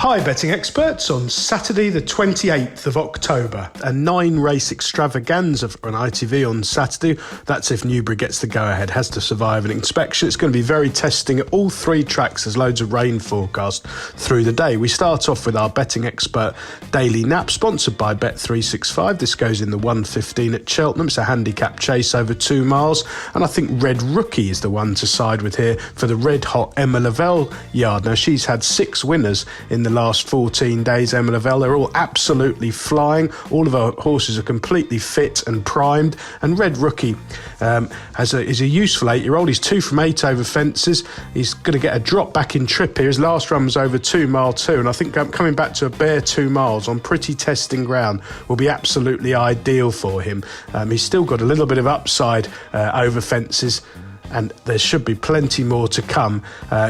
Hi betting experts, on Saturday the 28th of October, a 9-race extravaganza on ITV on Saturday. That's if Newbury gets the go-ahead, has to survive an inspection. It's going to be very testing at all three tracks. There's loads of rain forecast through the day. We start off with our betting expert Daily Nap, sponsored by Bet365. This goes in the 1:15 at Cheltenham. It's a handicap chase over 2 miles, and I think Red Rookie is the one to side with here for the red-hot Emma Lavelle yard. Now, she's had 6 winners in the last 14 days, Emma Lavelle. They're all absolutely flying. All of our horses are completely fit and primed, and Red Rookie is a useful 8-year-old. He's 2 from 8 over fences. He's going to get a drop back in trip here. His last run was over 2 mile 2, and I think coming back to a bare 2 miles on pretty testing ground will be absolutely ideal for him. He's still got a little bit of upside over fences, and there should be plenty more to come.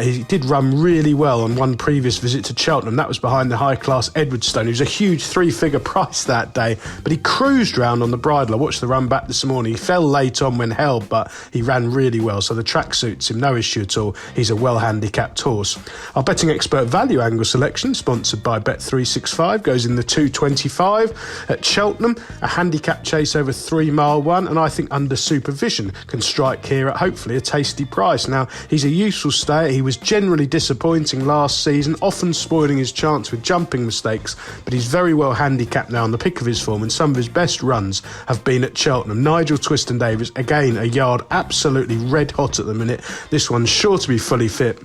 He did run really well on one previous visit to Cheltenham. That was behind the high-class Edwardstone. He was a huge 3-figure price that day, but he cruised round on the bridle. I watched the run back this morning. He fell late on when held, but he ran really well, so the track suits him, no issue at all. He's a well-handicapped horse. Our betting expert value angle selection, sponsored by Bet365, goes in the 2:25 at Cheltenham. A handicap chase over 3 mile 1, and I think under supervision can strike here at hopefully a tasty price. Now, he's a useful stayer. He was generally disappointing last season, often spoiling his chance with jumping mistakes, but he's very well handicapped now on the pick of his form, and some of his best runs have been at Cheltenham. Nigel Twiston-Davies, again, a yard absolutely red hot at the minute. This one's sure to be fully fit.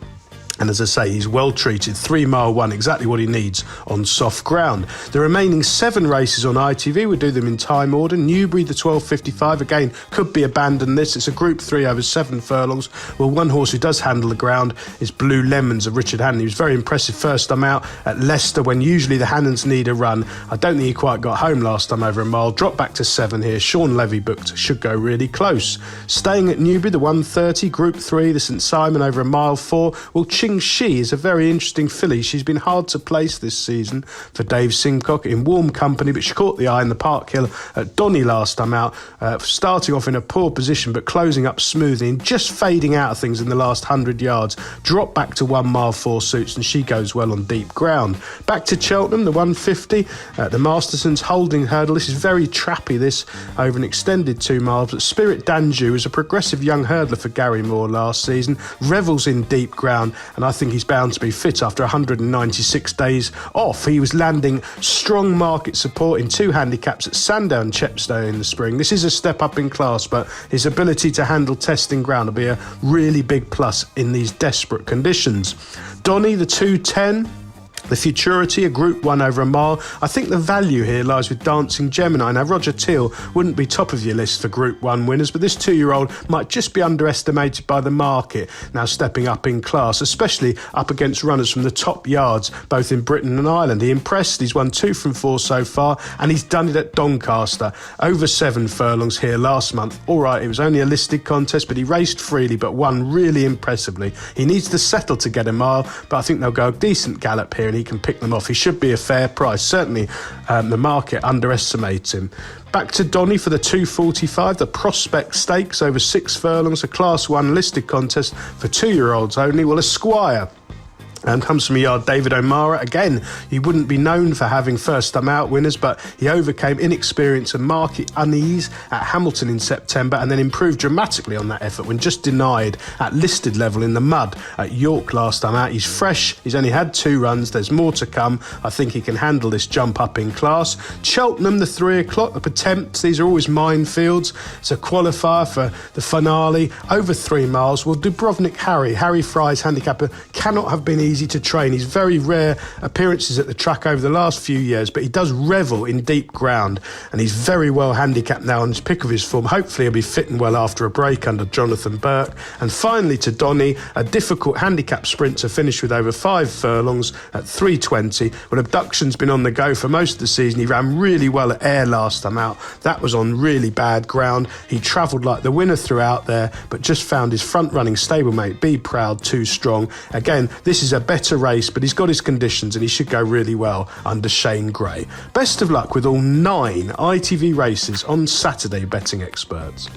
And as I say, he's well treated. 3 mile 1, exactly what he needs on soft ground. The remaining 7 races on ITV, we'll do them in time order. Newbury, the 12:55, again, could be abandoned this. It's a Group 3 over 7 furlongs. Well, one horse who does handle the ground is Blue Lemons of Richard Hannon. He was very impressive first time out at Leicester when usually the Hannons need a run. I don't think he quite got home last time over a mile. Dropped back to 7 here. Sean Levy booked, should go really close. Staying at Newbury, the 1:30, Group 3, the St Simon over a mile 4. Well, She is a very interesting filly. She's been hard to place this season for Dave Simcock, in warm company, but she caught the eye in the Park Hill at Donny last time out, starting off in a poor position but closing up smoothly and just fading out of things in the last 100 yards. Dropped back to 1 mile 4 suits, and she goes well on deep ground. Back to Cheltenham, the 1:50, the Masterson's holding hurdle. This is very trappy, this, over an extended 2 miles, but Spirit Danjou is a progressive young hurdler for Gary Moore last season, revels in deep ground, and I think he's bound to be fit after 196 days off. He was landing strong market support in 2 handicaps at Sandown and Chepstow in the spring. This is a step up in class, but his ability to handle testing ground will be a really big plus in these desperate conditions. Donny, the 2:10. The Futurity, a Group 1 over a mile. I think the value here lies with Dancing Gemini. Now, Roger Teal wouldn't be top of your list for Group 1 winners, but this 2-year-old might just be underestimated by the market, now stepping up in class, especially up against runners from the top yards, both in Britain and Ireland. He impressed. He's won 2 from 4 so far, and he's done it at Doncaster. Over 7 furlongs here last month. All right, it was only a listed contest, but he raced freely, but won really impressively. He needs to settle to get a mile, but I think they'll go a decent gallop here, and he can pick them off. He should be a fair price. Certainly the market underestimates him. Back to Donny for the 2:45, the Prospect Stakes over 6 furlongs, a Class 1 listed contest for 2-year-olds only. Well, Esquire comes from a yard, David O'Mara. Again, he wouldn't be known for having first-time out winners, but he overcame inexperience and market unease at Hamilton in September, and then improved dramatically on that effort when just denied at listed level in the mud at York last time out. He's fresh. He's only had 2 runs. There's more to come. I think he can handle this jump up in class. Cheltenham, the 3 o'clock, the Potemps. These are always minefields. It's a qualifier for the finale. Over 3 miles. Well, Dubrovnik Harry Fry's handicapper, cannot have been easy to train. He's very rare appearances at the track over the last few years, but he does revel in deep ground, and he's very well handicapped now on his pick of his form. Hopefully he'll be fit and well after a break under Jonathan Burke. And finally to Donny, a difficult handicap sprint to finish with over 5 furlongs at 3:20. Well, Abduction's been on the go for most of the season. He ran really well at Ayr last time out. That was on really bad ground. He travelled like the winner throughout there, but just found his front-running stablemate, Be Proud, too strong. Again, this is a better race, but he's got his conditions and he should go really well under Shane Gray. Best of luck with all 9 ITV races on Saturday, betting experts.